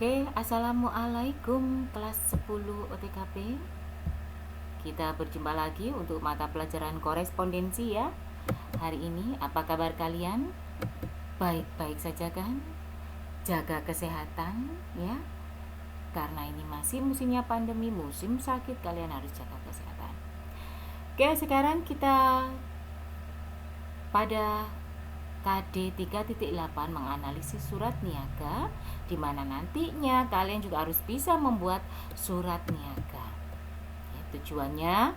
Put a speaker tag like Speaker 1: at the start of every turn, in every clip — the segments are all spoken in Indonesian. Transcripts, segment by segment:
Speaker 1: Oke, Assalamualaikum kelas 10 OTKP. Kita berjumpa lagi untuk mata pelajaran korespondensi ya. Hari ini apa kabar kalian? Baik-baik saja kan? Jaga kesehatan ya. Karena ini masih musimnya pandemi, musim sakit, kalian harus jaga kesehatan. Oke, sekarang kita pada KD 3.8 menganalisis surat niaga, di mana nantinya kalian juga harus bisa membuat surat niaga. Ya, tujuannya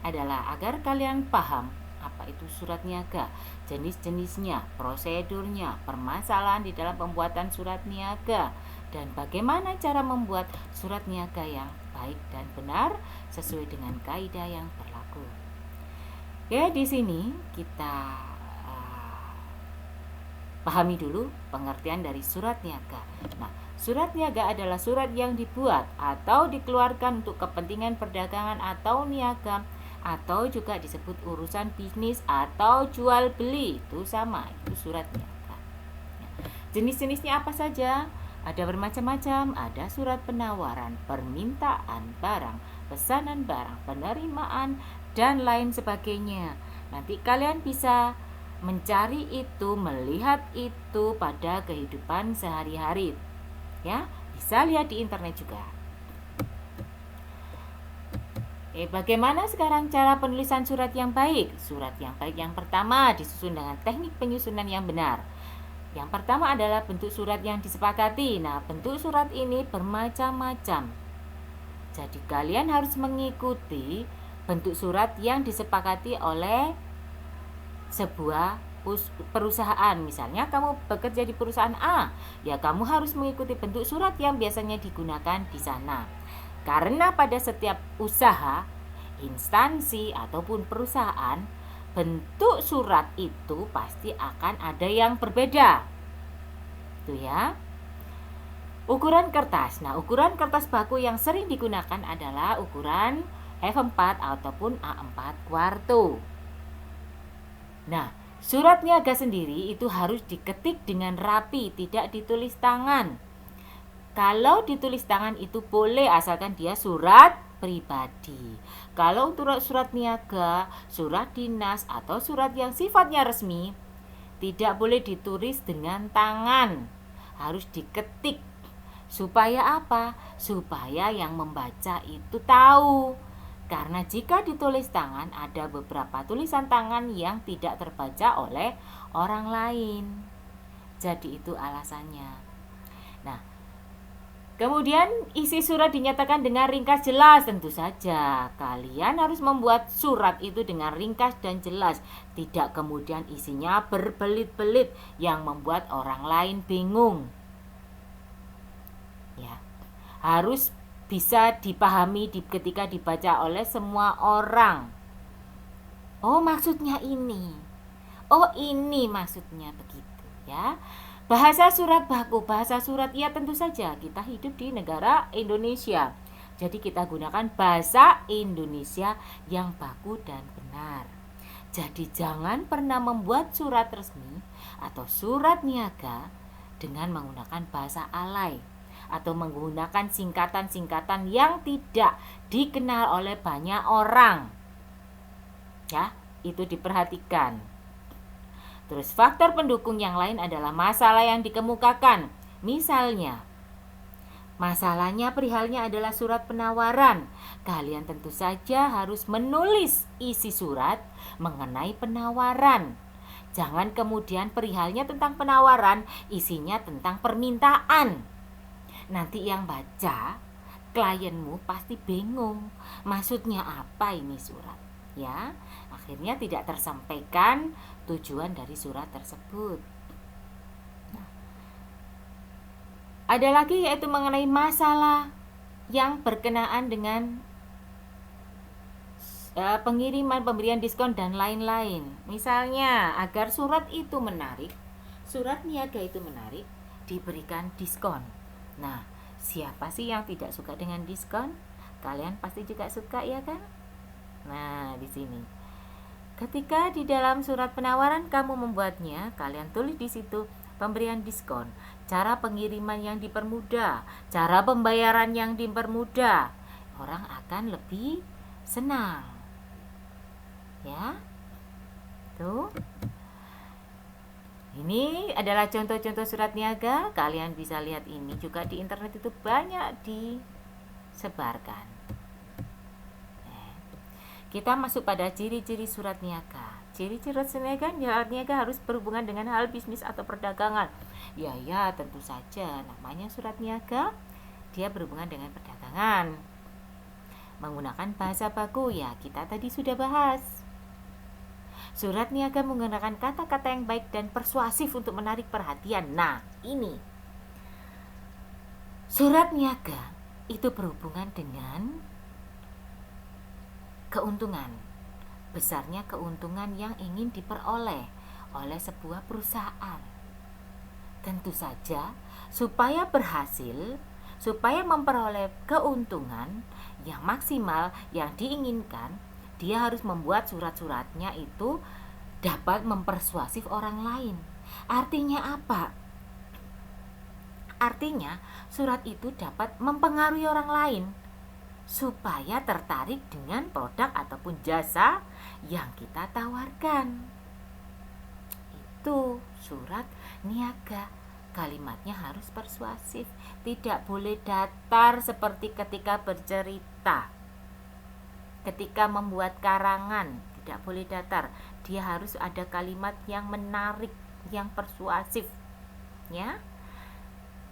Speaker 1: adalah agar kalian paham apa itu surat niaga, jenis-jenisnya, prosedurnya, permasalahan di dalam pembuatan surat niaga, dan bagaimana cara membuat surat niaga yang baik dan benar sesuai dengan kaidah yang berlaku. Ya, di sini kita pahami dulu pengertian dari surat niaga. Nah, surat niaga adalah surat yang dibuat atau dikeluarkan untuk kepentingan perdagangan atau niaga, atau juga disebut urusan bisnis atau jual beli. Itu sama, itu surat niaga. Jenis-jenisnya apa saja? Ada bermacam-macam, ada surat penawaran, permintaan barang, pesanan barang, penerimaan, dan lain sebagainya. Nanti kalian bisa mencari itu, melihat itu pada kehidupan sehari-hari ya, bisa lihat di internet juga. Bagaimana sekarang cara penulisan surat yang baik? Surat yang baik yang pertama disusun dengan teknik penyusunan yang benar. Yang pertama adalah bentuk surat yang disepakati. Nah, bentuk surat ini bermacam-macam, jadi kalian harus mengikuti bentuk surat yang disepakati oleh sebuah perusahaan. Misalnya kamu bekerja di perusahaan A, ya kamu harus mengikuti bentuk surat yang biasanya digunakan di sana. Karena pada setiap usaha, instansi ataupun perusahaan, bentuk surat itu pasti akan ada yang berbeda. Itu ya. Ukuran kertas. Nah, ukuran kertas baku yang sering digunakan adalah ukuran F4 ataupun A4 kuarto. Nah, surat niaga sendiri itu harus diketik dengan rapi, tidak ditulis tangan. Kalau ditulis tangan itu boleh, asalkan dia surat pribadi. Kalau untuk surat niaga, surat dinas, atau surat yang sifatnya resmi, tidak boleh ditulis dengan tangan, harus diketik. Supaya apa? Supaya yang membaca itu tahu. Karena jika ditulis tangan, ada beberapa tulisan tangan yang tidak terbaca oleh orang lain. Jadi itu alasannya. Nah, kemudian isi surat dinyatakan dengan ringkas jelas. Tentu saja kalian harus membuat surat itu dengan ringkas dan jelas, tidak kemudian isinya berbelit-belit yang membuat orang lain bingung. Ya, harus bisa dipahami ketika dibaca oleh semua orang. Oh, maksudnya ini. Oh, ini maksudnya begitu ya. Bahasa surat baku, bahasa surat ya tentu saja kita hidup di negara Indonesia. Jadi kita gunakan bahasa Indonesia yang baku dan benar. Jadi jangan pernah membuat surat resmi atau surat niaga dengan menggunakan bahasa alay atau menggunakan singkatan-singkatan yang tidak dikenal oleh banyak orang. Ya, itu diperhatikan. Terus faktor pendukung yang lain adalah masalah yang dikemukakan. Misalnya, masalahnya perihalnya adalah surat penawaran. Kalian tentu saja harus menulis isi surat mengenai penawaran. Jangan kemudian perihalnya tentang penawaran, isinya tentang permintaan. Nanti yang baca, klienmu pasti bingung, maksudnya apa ini surat, ya. Akhirnya tidak tersampaikan tujuan dari surat tersebut. Nah, ada lagi yaitu mengenai masalah yang berkenaan dengan pengiriman, pemberian diskon dan lain-lain. Misalnya, agar surat itu menarik, surat niaga itu menarik, diberikan diskon. Nah, siapa sih yang tidak suka dengan diskon? Kalian pasti juga suka ya kan? Nah, di sini. Ketika di dalam surat penawaran kamu membuatnya, kalian tulis di situ pemberian diskon, cara pengiriman yang dipermudah, cara pembayaran yang dipermudah, orang akan lebih senang. Ya. Tuh. Ini adalah contoh-contoh surat niaga. Kalian bisa lihat ini juga di internet itu banyak disebarkan. Kita masuk pada ciri-ciri surat niaga. Ciri-ciri surat niaga harus berhubungan dengan hal bisnis atau perdagangan. Ya, tentu saja namanya surat niaga, dia berhubungan dengan perdagangan. Menggunakan bahasa baku, ya kita tadi sudah bahas. Surat niaga menggunakan kata-kata yang baik dan persuasif untuk menarik perhatian. Nah, ini surat niaga itu berhubungan dengan keuntungan, besarnya keuntungan yang ingin diperoleh oleh sebuah perusahaan. Tentu saja, supaya berhasil, supaya memperoleh keuntungan yang maksimal yang diinginkan, dia harus membuat surat-suratnya itu dapat mempersuasif orang lain. Artinya apa? Artinya surat itu dapat mempengaruhi orang lain supaya tertarik dengan produk ataupun jasa yang kita tawarkan. Itu surat niaga. Kalimatnya harus persuasif, tidak boleh datar seperti ketika bercerita. Ketika membuat karangan, tidak boleh datar. Dia harus ada kalimat yang menarik, yang persuasif. Ya.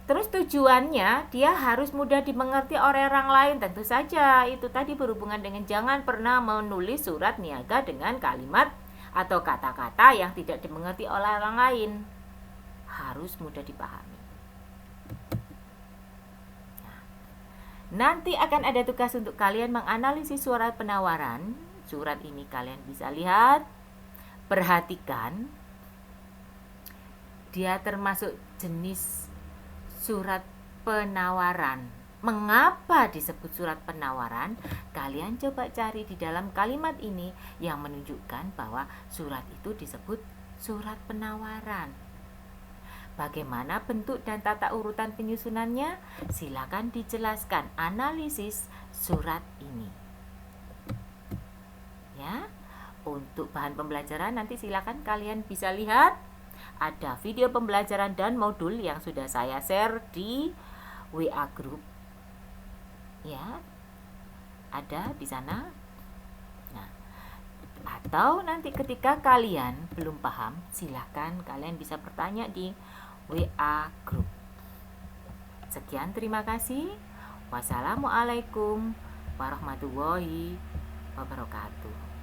Speaker 1: Terus tujuannya, dia harus mudah dimengerti oleh orang lain. Tentu saja, itu tadi berhubungan dengan jangan pernah menulis surat niaga dengan kalimat atau kata-kata yang tidak dimengerti oleh orang lain. Harus mudah dipahami. Nanti akan ada tugas untuk kalian menganalisis surat penawaran. Surat ini kalian bisa lihat, perhatikan. Dia termasuk jenis surat penawaran. Mengapa disebut surat penawaran? Kalian coba cari di dalam kalimat ini yang menunjukkan bahwa surat itu disebut surat penawaran. Bagaimana bentuk dan tata urutan penyusunannya? Silakan dijelaskan analisis surat ini. Ya, untuk bahan pembelajaran nanti silakan kalian bisa lihat ada video pembelajaran dan modul yang sudah saya share di WA group. Ya, ada di sana. Nah, atau nanti ketika kalian belum paham, silakan kalian bisa bertanya di WA group. Sekian, terima kasih. Wassalamualaikum warahmatullahi wabarakatuh.